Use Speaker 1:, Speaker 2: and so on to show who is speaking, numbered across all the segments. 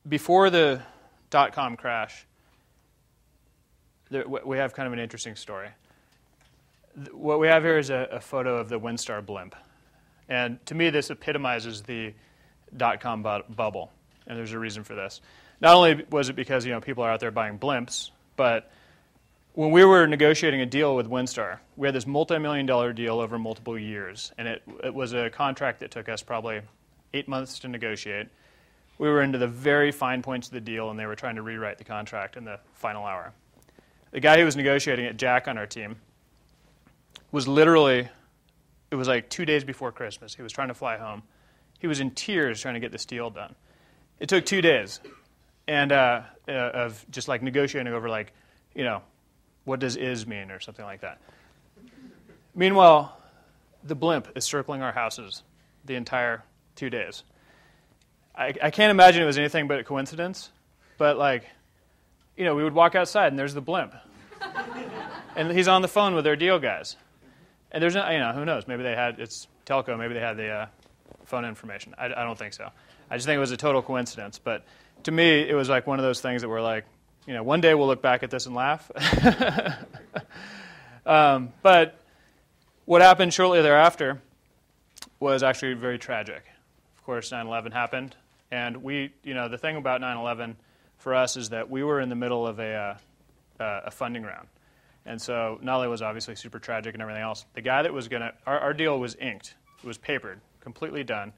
Speaker 1: before the dot-com crash, we have kind of an interesting story. What we have here is a photo of the WinStar blimp. And to me, this epitomizes the dot-com bubble. And there's a reason for this. Not only was it because people are out there buying blimps, but when we were negotiating a deal with WinStar, we had this multi-million-dollar deal over multiple years. And it was a contract that took us probably 8 months to negotiate. We were into the very fine points of the deal, and they were trying to rewrite the contract in the final hour. The guy who was negotiating it, Jack on our team, was literally, it was like 2 days before Christmas. He was trying to fly home. He was in tears trying to get this deal done. It took 2 days and of just like negotiating over what does is mean or something like that. Meanwhile, the blimp is circling our houses the entire 2 days. I can't imagine it was anything but a coincidence, but we would walk outside and there's the blimp. And he's on the phone with their deal guys. And there's who knows, maybe it's telco, maybe they had the phone information. I don't think so. I just think it was a total coincidence. But to me, it was like one of those things that were like, one day we'll look back at this and laugh. But what happened shortly thereafter was actually very tragic. Of course, 9/11 happened. And the thing about 9/11 for us is that we were in the middle of a funding round. And so not only was it obviously super tragic and everything else, the guy that was our deal was inked. It was papered, completely done.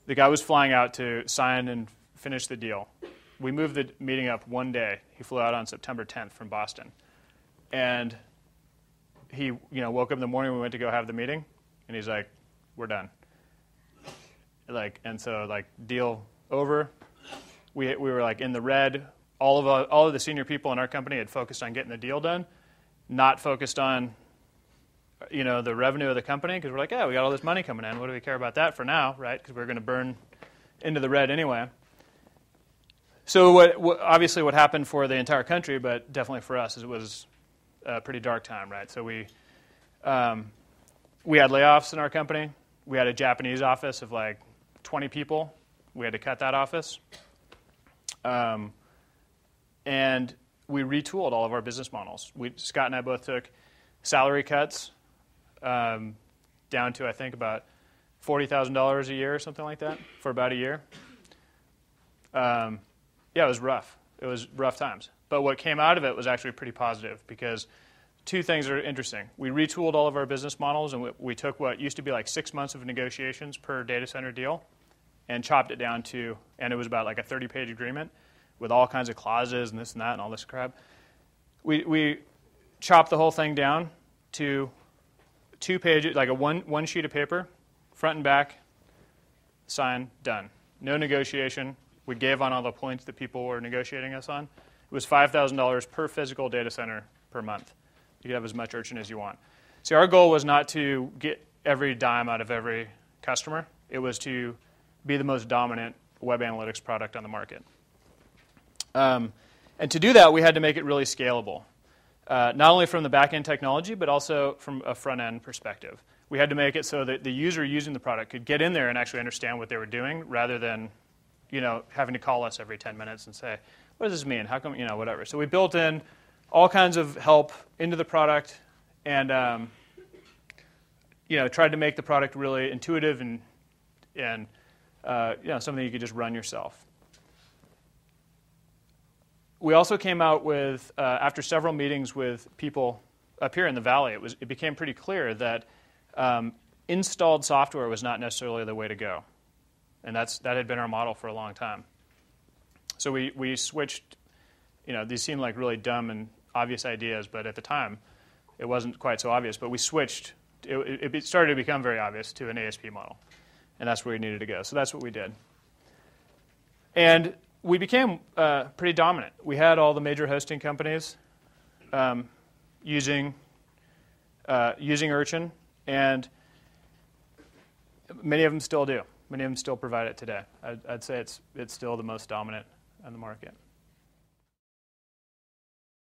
Speaker 1: The guy was flying out to sign and finish the deal. We moved the meeting up one day. He flew out on September 10th from Boston. And he woke up in the morning, we went to go have the meeting, and he's like, we're done. And so deal over. We were in the red. All of the senior people in our company had focused on getting the deal done, not focused on the revenue of the company, because we're like, we got all this money coming in. What do we care about that for now, right? Because we're going to burn into the red anyway. So what happened for the entire country, but definitely for us, is it was a pretty dark time, right? So we had layoffs in our company. We had a Japanese office of 20 people. We had to cut that office. And we retooled all of our business models. Scott and I both took salary cuts down to, I think, about $40,000 a year or something like that for about a year. It was rough. It was rough times. But what came out of it was actually pretty positive because two things are interesting. We retooled all of our business models, and we took what used to be 6 months of negotiations per data center deal and chopped it down to, and it was about a 30-page agreement with all kinds of clauses and this and that and all this crap. We chopped the whole thing down to 2 pages, one sheet of paper, front and back, sign, done. No negotiation. We gave on all the points that people were negotiating us on. It was $5,000 per physical data center per month. You could have as much urchin as you want. See, our goal was not to get every dime out of every customer. It was to be the most dominant web analytics product on the market. And to do that, we had to make it really scalable, not only from the back-end technology, but also from a front-end perspective. We had to make it so that the user using the product could get in there and actually understand what they were doing rather than having to call us every 10 minutes and say, what does this mean? How come, whatever. So we built in all kinds of help into the product and, tried to make the product really intuitive and something you could just run yourself. We also came out with, after several meetings with people up here in the Valley, it became pretty clear that installed software was not necessarily the way to go. And that had been our model for a long time. So we switched, these seemed like really dumb and obvious ideas, but at the time, it wasn't quite so obvious. But we switched, it started to become very obvious to an ASP model. And that's where we needed to go. So that's what we did. And we became pretty dominant. We had all the major hosting companies using Urchin, and many of them still do. Many of them still provide it today. I'd say it's still the most dominant on the market.